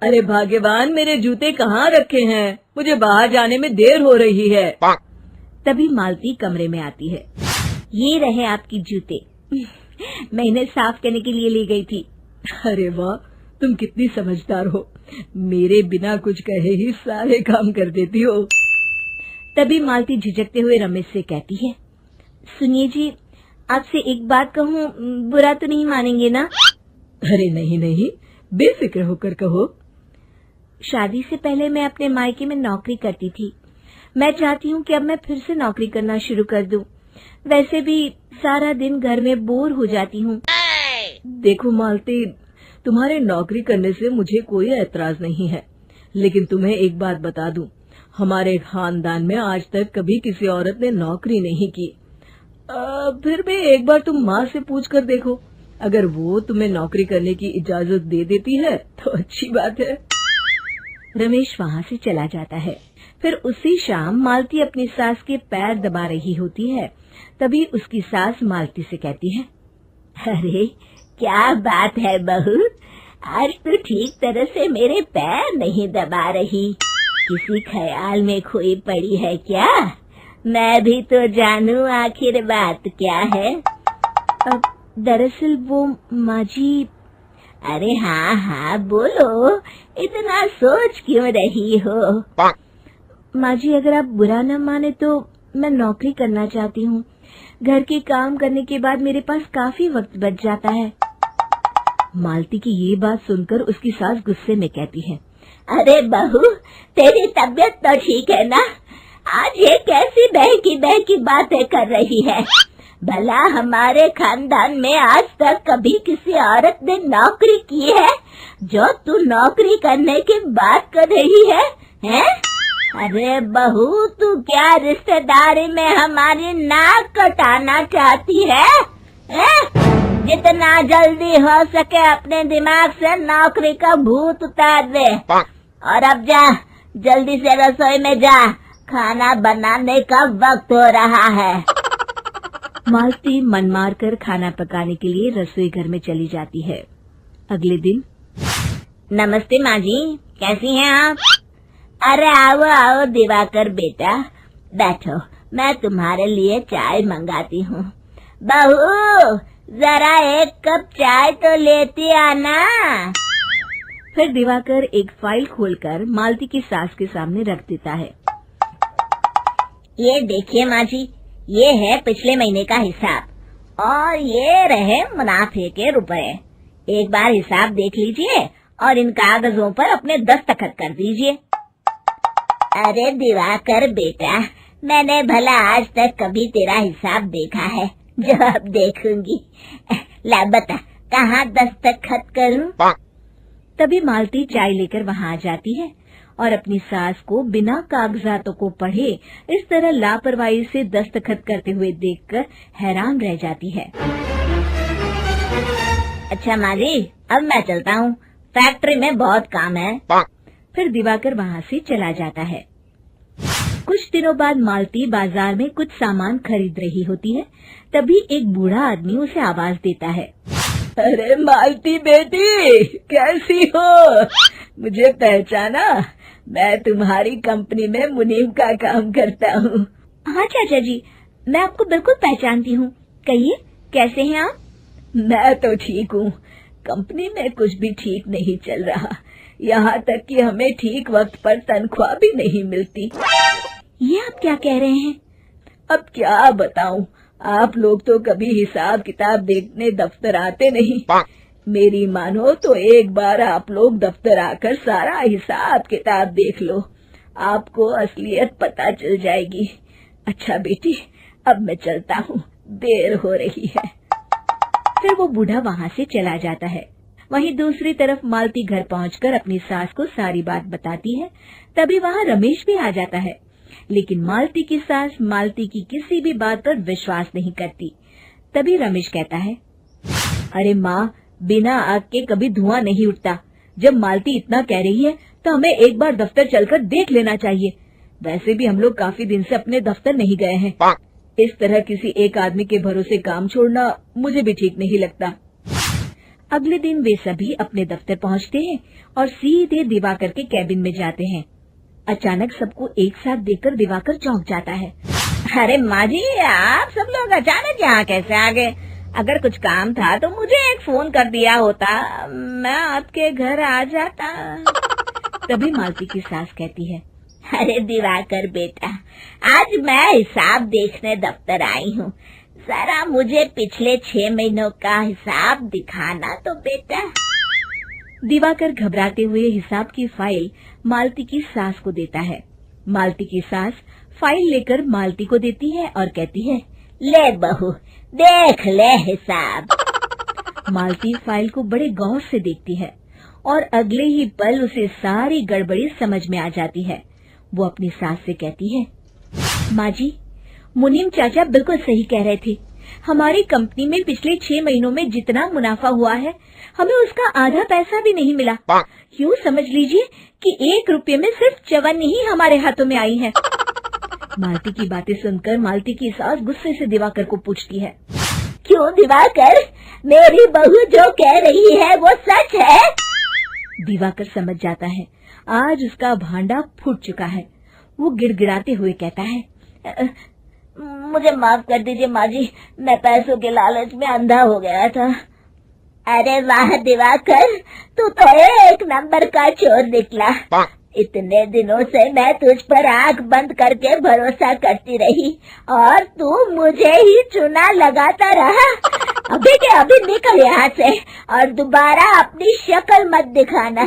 अरे भाग्यवान, मेरे जूते कहाँ रखे हैं? मुझे बाहर जाने में देर हो रही है। तभी मालती कमरे में आती है। ये रहे आपकी जूते। मैं इन्हें साफ करने के लिए ले गई थी। अरे वाह, तुम कितनी समझदार हो। मेरे बिना कुछ कहे ही सारे काम कर देती हो। तभी मालती झिझकते हुए रमेश से कहती है, सुनिए जी, आपसे एक बात कहूँ, बुरा तो नहीं मानेंगे ना? अरे नहीं नहीं, बेफिक्र होकर कहो। शादी से पहले मैं अपने मायके में नौकरी करती थी। मैं चाहती हूँ कि अब मैं फिर से नौकरी करना शुरू कर दूं। वैसे भी सारा दिन घर में बोर हो जाती हूँ। देखो मालती, तुम्हारे नौकरी करने से मुझे कोई ऐतराज नहीं है, लेकिन तुम्हें एक बात बता दूं, हमारे खानदान में आज तक कभी किसी औरत ने नौकरी नहीं की। फिर भी एक बार तुम माँ से पूछ कर देखो, अगर वो तुम्हें नौकरी करने की इजाजत दे देती है तो अच्छी बात है। रमेश वहाँ से चला जाता है। फिर उसी शाम मालती अपनी सास के पैर दबा रही होती है। तभी उसकी सास मालती से कहती है, अरे क्या बात है बहू, आज तो ठीक तरह से मेरे पैर नहीं दबा रही। किसी ख्याल में खोई पड़ी है क्या? मैं भी तो जानूं आखिर बात क्या है। अब दरअसल वो माँ जी। अरे हाँ हाँ बोलो, इतना सोच क्यों रही हो? माँ जी, अगर आप बुरा न माने तो मैं नौकरी करना चाहती हूँ। घर के काम करने के बाद मेरे पास काफी वक्त बच जाता है। मालती की ये बात सुनकर उसकी सास गुस्से में कहती है, अरे बहू, तेरी तबीयत तो ठीक है ना? आज ये कैसी बहकी बातें कर रही है? भला हमारे खानदान में आज तक कभी किसी औरत ने नौकरी की है जो तू नौकरी करने की बात कर रही है, हैं? अरे बहू, तू क्या रिश्तेदारी में हमारी नाक कटाना चाहती है? जितना जल्दी हो सके अपने दिमाग से नौकरी का भूत उतार दे, और अब जा, जल्दी से रसोई में जा, खाना बनाने का वक्त हो रहा है। मालती मन मार कर खाना पकाने के लिए रसोई घर में चली जाती है। अगले दिन, नमस्ते माँ जी, कैसी हैं आप? अरे आओ आओ दिवाकर बेटा, बैठो, मैं तुम्हारे लिए चाय मंगाती हूँ। बहू, जरा एक कप चाय तो लेती आना। फिर दिवाकर एक फाइल खोलकर मालती की सास के सामने रख देता है। ये देखिए माँ जी, ये है पिछले महीने का हिसाब और ये रहे मुनाफे के रुपए। एक बार हिसाब देख लीजिए और इन कागजों पर अपने दस्तखत कर दीजिए। अरे दिवाकर बेटा, मैंने भला आज तक कभी तेरा हिसाब देखा है जो अब देखूंगी? ला बता, कहाँ दस्तखत करूं? तभी मालती चाय लेकर वहाँ आ जाती है और अपनी सास को बिना कागजातों को पढ़े इस तरह लापरवाही से दस्तखत करते हुए देखकर हैरान रह जाती है। अच्छा माँ जी, अब मैं चलता हूँ, फैक्ट्री में बहुत काम है। फिर दिवाकर वहाँ से चला जाता है। कुछ दिनों बाद मालती बाजार में कुछ सामान खरीद रही होती है। तभी एक बूढ़ा आदमी उसे आवाज देता है, अरे मालती बेटी, कैसी हो? मुझे पहचाना? मैं तुम्हारी कंपनी में मुनीम का काम करता हूँ। हाँ चाचा जी, मैं आपको बिल्कुल पहचानती हूँ। कहिए, कैसे हैं आप? मैं तो ठीक हूँ। कंपनी में कुछ भी ठीक नहीं चल रहा, यहाँ तक कि हमें ठीक वक्त पर तनख्वाह भी नहीं मिलती। ये आप क्या कह रहे हैं? अब क्या बताऊँ, आप लोग तो कभी हिसाब किताब देखने दफ्तर आते नहीं। मेरी मानो तो एक बार आप लोग दफ्तर आकर सारा हिसाब किताब देख लो, आपको असलियत पता चल जाएगी। अच्छा बेटी, अब मैं चलता हूँ, देर हो रही है। फिर वो बूढ़ा वहाँ से चला जाता है। वहीं दूसरी तरफ मालती घर पहुंचकर अपनी सास को सारी बात बताती है। तभी वहाँ रमेश भी आ जाता है, लेकिन मालती की सास मालती की किसी भी बात पर विश्वास नहीं करती। तभी रमेश कहता है, अरे माँ, बिना आग के कभी धुआं नहीं उठता। जब मालती इतना कह रही है तो हमें एक बार दफ्तर चलकर देख लेना चाहिए। वैसे भी हम लोग काफी दिन से अपने दफ्तर नहीं गए हैं। इस तरह किसी एक आदमी के भरोसे काम छोड़ना मुझे भी ठीक नहीं लगता। अगले दिन वे सभी अपने दफ्तर पहुंचते हैं और सीधे दिवाकर के कैबिन में जाते हैं। अचानक सबको एक साथ देखकर दिवाकर चौंक जाता है। अरे माँ जी, आप सब लोग अचानक यहाँ कैसे आ गए? अगर कुछ काम था तो मुझे एक फोन कर दिया होता, मैं आपके घर आ जाता। तभी मालती की सास कहती है, अरे दिवाकर बेटा, आज मैं हिसाब देखने दफ्तर आई हूँ, जरा मुझे पिछले 6 महीनों का हिसाब दिखाना तो बेटा। दिवाकर घबराते हुए हिसाब की फाइल मालती की सास को देता है। मालती की सास फाइल लेकर मालती को देती है और कहती है, ले बहू, देख ले हिसाब। मालती फाइल को बड़े गौर से देखती है और अगले ही पल उसे सारी गड़बड़ी समझ में आ जाती है। वो अपनी सास से कहती है, माँ जी, मुनीम चाचा बिल्कुल सही कह रहे थे। हमारी कंपनी में पिछले 6 महीनों में जितना मुनाफा हुआ है, हमें उसका आधा पैसा भी नहीं मिला। यूँ समझ लीजिए कि 1 रुपये में सिर्फ चवन्नी ही हमारे हाथों में आई है। मालती की बातें सुनकर मालती की सास गुस्से से दिवाकर को पूछती है, क्यों दिवाकर, मेरी बहू जो कह रही है वो सच है? दिवाकर समझ जाता है आज उसका भांडा फूट चुका है। वो गिड़गिड़ाते हुए कहता है, मुझे माफ कर दीजिए माँ जी, मैं पैसों के लालच में अंधा हो गया था। अरे वाह दिवाकर, तू तो एक नंबर का चोर निकला। इतने दिनों से मैं तुझ पर आंख बंद करके भरोसा करती रही और तू मुझे ही चुना लगाता रहा। अभी के अभी निकल यहाँ से और दोबारा अपनी शक्ल मत दिखाना।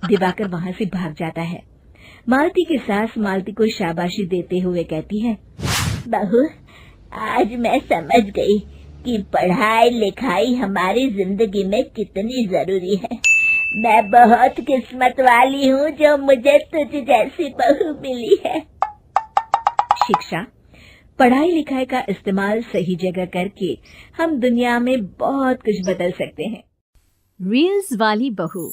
दिवाकर वहाँ से भाग जाता है। मालती की सास मालती को शाबाशी देते हुए कहती है, बहू, आज मैं समझ गई कि पढ़ाई लिखाई हमारी जिंदगी में कितनी जरूरी है। मैं बहुत किस्मत वाली हूँ जो मुझे तुझ जैसी बहू मिली है। शिक्षा, पढ़ाई लिखाई का इस्तेमाल सही जगह करके हम दुनिया में बहुत कुछ बदल सकते हैं। रील्स वाली बहू।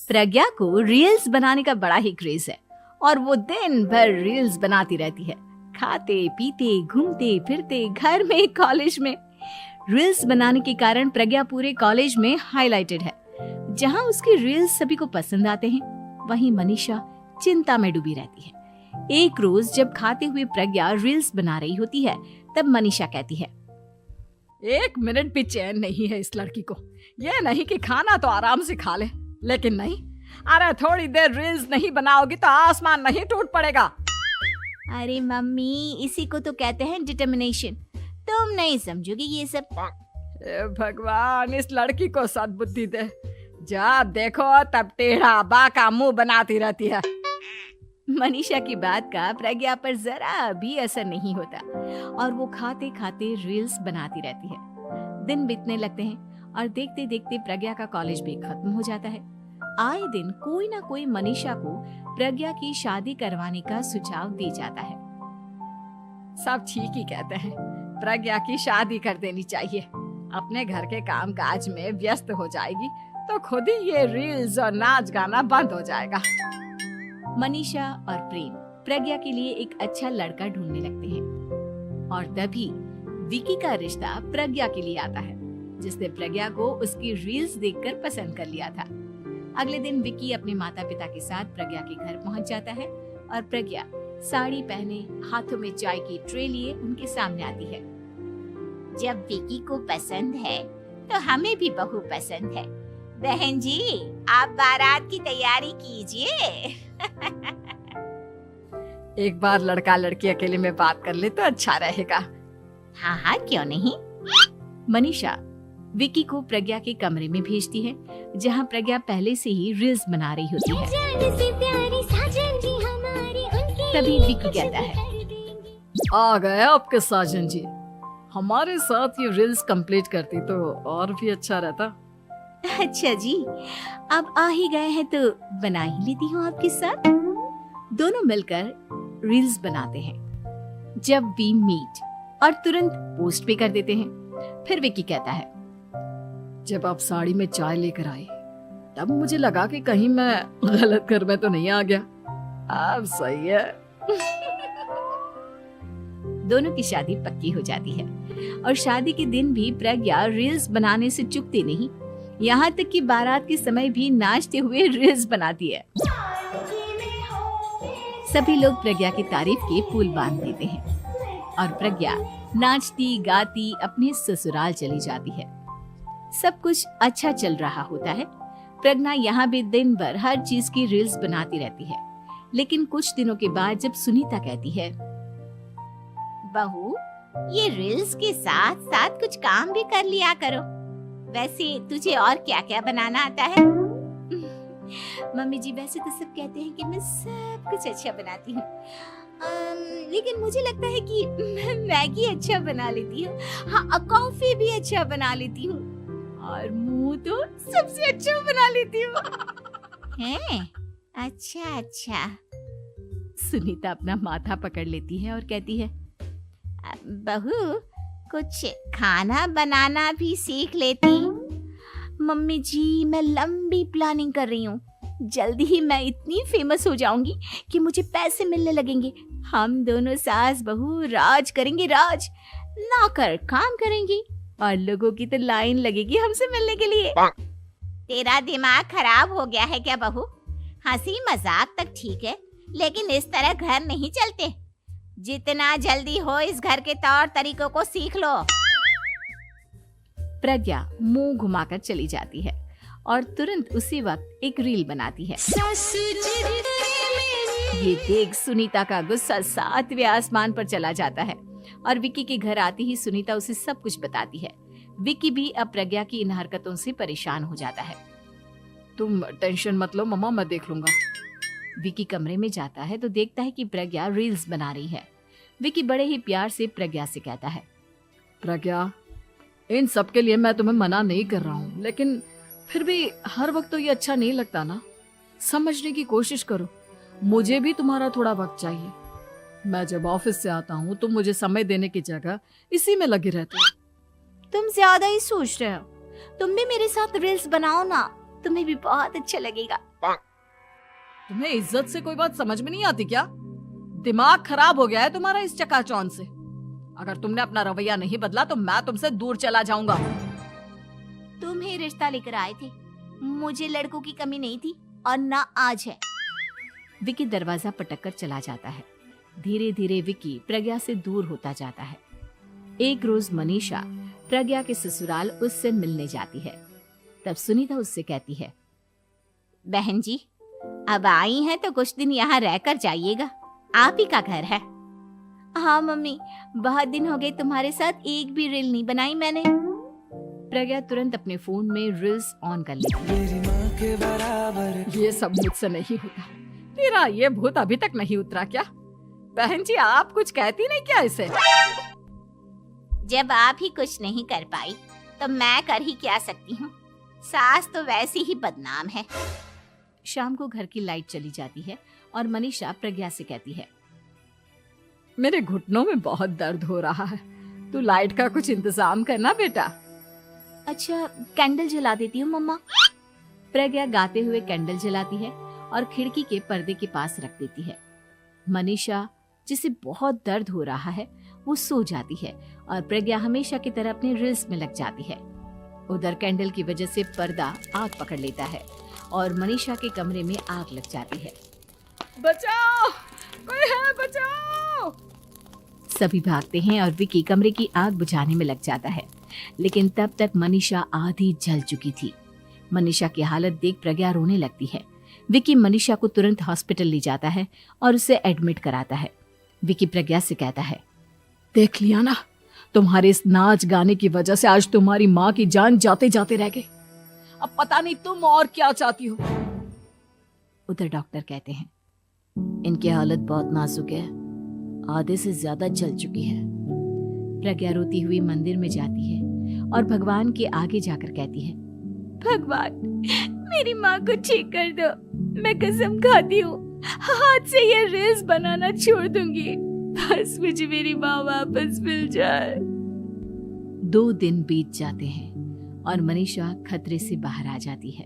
प्रज्ञा को रील्स बनाने का बड़ा ही क्रेज है और वो दिन भर रील्स बनाती रहती है। खाते पीते घूमते फिरते घर में कॉलेज में रील्स बनाने के कारण प्रज्ञा पूरे कॉलेज में हाईलाइटेड है। जहां उसकी रील्स सभी को पसंद आते हैं, वहीं मनीषा चिंता में डूबी रहती है। एक रोज जब खाते हुए प्रज्ञा रील्स बना रही होती है, तब मनीषा कहती है, 1 मिनट भी चैन नहीं है इस लड़की को। ये नहीं कि खाना तो आराम से खा ले, लेकिन नहीं, अरे थोड़ी देर रील्स नहीं बनाओगी तो आसमान नहीं टूट पड़ेगा। अरे मम्मी, इसी को तो कहते हैं डिटर्मिनेशन। तुम नहीं समझोगी ये सब। भगवान, इस लड़की को सद्बुद्धि दे। जब देखो तब टेढ़ा बाका मुंह बनाती रहती है। मनीषा की बात का प्रज्ञा पर जरा भी असर नहीं होता और वो खाते खाते रील्स बनाती रहती है। दिन बीतने लगते हैं और देखते देखते प्रज्ञा का कॉलेज भी खत्म हो जाता है। आए दिन कोई ना कोई मनीषा को प्रज्ञा की शादी करवाने का सुझाव दे जाता है। सब ठीक ही कहते हैं, प्रज्ञा की शादी कर देनी चाहिए। अपने घर के काम काज में व्यस्त हो जाएगी तो खुद ही ये रील्स और नाच गाना बंद हो जाएगा। मनीषा और प्रेम प्रज्ञा के लिए एक अच्छा लड़का ढूंढने लगते हैं और तभी विकी का रिश्ता प्रज्ञा के लिए आता है, जिसने प्रज्ञा को उसकी रील्स देखकर पसंद कर लिया था। अगले दिन विकी अपने माता पिता के साथ प्रज्ञा के घर पहुंच जाता है और प्रज्ञा साड़ी पहने हाथों में चाय की ट्रे लिए उनके सामने आती है। जब विकी को पसंद है तो हमें भी बहू पसंद है। बहन जी, आप बारात की तैयारी कीजिए। एक बार लड़का लड़की अकेले में बात कर ले तो अच्छा रहेगा। हाँ हाँ, क्यों नहीं। मनीषा विकी को प्रज्ञा के कमरे में भेजती है, जहां प्रज्ञा पहले से ही रील्स बना रही होती है। तभी विकी कहता है, आ गए आपके साजन जी। हमारे साथ ये रील्स कंप्लीट करती तो और भी अच्छा रहता। अच्छा जी, अब आ ही गए हैं तो बना ही लेती हूँ आपके साथ। दोनों मिलकर रील्स बनाते हैं। जब वी मीट और तुरंत पोस्ट भी कर देते हैं। फिर विकी कहता है, जब आप साड़ी में चाय लेकर आए तब मुझे लगा कि कहीं मैं गलत घर में तो नहीं आ गया। अब सही है। दोनों की शादी पक्की हो जाती है। और शादी के दिन भी प्रज्ञा रील्स बनाने से चूकती नहीं। यहाँ तक कि बारात के समय भी नाचते हुए रील्स बनाती है। सभी लोग प्रज्ञा की तारीफ के पुल बांध देते हैं और प्रज्ञा नाचती गाती अपने ससुराल चली जाती है। सब कुछ अच्छा चल रहा होता है। प्रज्ञा यहाँ भी दिन भर हर चीज की रील्स बनाती रहती है। लेकिन कुछ दिनों के बाद जब सुनीता कहती है, बहू, ये रील्स के साथ साथ कुछ काम भी कर लिया करो। वैसे तुझे और क्या क्या बनाना आता है? मम्मी जी, वैसे तो सब कहते हैं कि मैं सब कुछ अच्छा बनाती हूँ, लेकिन मुझे लगता है कि मैं मैगी अच्छा बना लेती हूँ, हाँ कॉफी भी अच्छा बना लेती हूँ, और मुंह तो सबसे अच्छा बना लेती हूँ। हैं? अच्छा अच्छा। सुनीता अपना माथा पकड़ लेती है और कहती है, बहू, कुछ खाना बनाना भी सीख लेती। मम्मी जी, मैं लंबी प्लानिंग कर रही हूँ। जल्दी ही मैं इतनी फेमस हो जाऊंगी कि मुझे पैसे मिलने लगेंगे। हम दोनों सास बहू राज करेंगे, राज। नौकर काम करेंगी और लोगों की तो लाइन लगेगी हमसे मिलने के लिए। तेरा दिमाग खराब हो गया है क्या बहू? हंसी मजाक तक ठीक है, लेकिन इस तरह घर नहीं चलते। जितना जल्दी हो इस घर के तौर तरीकों को सीख लो। प्रज्ञा मुंह घुमाकर चली जाती है और तुरंत उसी वक्त एक रील बनाती है। ये देख सुनीता का गुस्सा 7वें आसमान पर चला जाता है और विक्की के घर आती ही सुनीता उसे सब कुछ बताती है। विक्की भी अब प्रज्ञा की इन हरकतों से परेशान हो जाता है। तुम टेंशन मत लो मम्मा, मैं देख लूंगा। विक्की कमरे में जाता है तो देखता है कि प्रज्ञा रील्स बना रही है। विक्की बड़े ही प्यार से प्रज्ञा से कहता है, प्रज्ञा, इन सब के लिए मैं तुम्हें मना नहीं कर रहा हूँ, लेकिन फिर भी हर वक्त तो ये अच्छा नहीं लगता ना। समझने की कोशिश करो, मुझे भी तुम्हारा थोड़ा वक्त चाहिए। मैं जब ऑफिस से आता हूँ तो मुझे समय देने की जगह इसी में लगी रहती है। तुम ज्यादा ही सोच रहे हो। तुम भी मेरे साथ रील्स बनाओ ना, तुम्हें भी बहुत अच्छा लगेगा। तुम्हें इज्जत से कोई बात समझ में नहीं आती क्या? दिमाग खराब हो गया है तुम्हारा इस चकाचौंध से। अगर तुमने अपना रवैया नहीं बदला तो मैं तुमसे दूर चला जाऊंगा। तुम ही रिश्ता लेकर आए थे, मुझे लड़कों की कमी नहीं थी और ना आज है। विक्की दरवाजा पटक कर चला जाता है। धीरे धीरे विक्की प्रज्ञा से दूर होता जाता है। एक रोज मनीषा प्रज्ञा के ससुराल उससे मिलने जाती है। तब सुनीता उससे कहती है, बहन जी, अब आई हैं तो कुछ दिन यहाँ रहकर जाइएगा। आप ही का घर है। हाँ मम्मी, बहुत दिन हो गए तुम्हारे साथ एक भी रील नहीं बनाई मैंने। प्रज्ञा तुरंत अपने फोन में रील्स ऑन कर लेती है। ये सब मुझसे नहीं होता। तेरा ये भूत अभी तक नहीं उतरा क्या? बहन जी, आप कुछ कहती नहीं क्या इसे? जब आप ही कुछ नहीं कर पाई तो मैं कर ही क्या सकती हूँ। सास तो वैसी ही बदनाम है। शाम को घर की लाइट चली जाती है और मनीषा प्रज्ञा से कहती है, मेरे घुटनों में बहुत दर्द हो रहा है, तू लाइट का कुछ इंतजाम करना बेटा। अच्छा, कैंडल जला देती हूँ मम्मा। प्रज्ञा गाते हुए कैंडल जलाती है और खिड़की के पर्दे के पास रख देती है। मनीषा, जिसे बहुत दर्द हो रहा है, वो सो जाती है और प्रज्ञा हमेशा की तरह अपने रील्स में लग जाती है। उधर कैंडल की वजह से पर्दा आग पकड़ लेता है और मनीषा के कमरे में आग लग जाती है। बचाओ, कोई है, बचाओ। सभी भागते हैं और विक्की कमरे की आग बुझाने में लग जाता है, लेकिन तब तक मनीषा आधी जल चुकी थी। मनीषा की हालत देख प्रज्ञा रोने लगती है। विक्की मनीषा को तुरंत हॉस्पिटल ले जाता है और उसे एडमिट कराता है। विक्की प्रज्ञा से कहता है, देख लिया ना, तुम्हारे इस नाच गाने की वजह से आज तुम्हारी माँ की जान जाते जाते रह गई। अब पता नहीं तुम और क्या चाहती हो। उधर डॉक्टर कहते हैं, इनकी हालत बहुत नाजुक है, आधे से ज्यादा जल चुकी है। प्रज्ञा रोती हुई मंदिर में जाती है और भगवान के आगे जाकर कहती है, भगवान, मेरी माँ को ठीक कर दो। मैं कसम खाती हूँ हाथ से ये रील्स बनाना छोड़ दूंगी, बस मुझे मेरी माँ वापस मिल जाए। 2 दिन बीत जाते हैं और मनीषा खतरे से बाहर आ जाती है।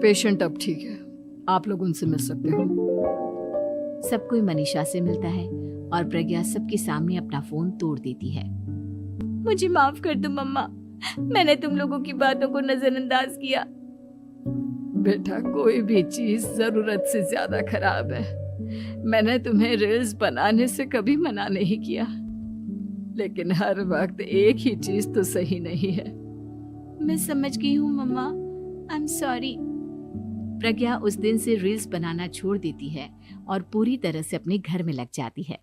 पेशेंट अब ठीक है, आप लोग उनसे मिल सकते हो। सब कोई मनीषा से मिलता है और प्रज्ञा सबके सामने अपना फोन तोड़ देती है। मुझे माफ कर दो मम्मा, मैंने तुम लोगों की बातों को नजरअंदाज किया। बेटा, कोई भी चीज जरूरत से ज्यादा खराब है। मैंने तुम्हें रील्स बनाने से कभी मना नहीं किया, लेकिन हर वक्त एक ही चीज तो सही नहीं है। मैं समझ गई हूँ मम्मा, आई एम सॉरी। प्रज्ञा उस दिन से रील्स बनाना छोड़ देती है और पूरी तरह से अपने घर में लग जाती है।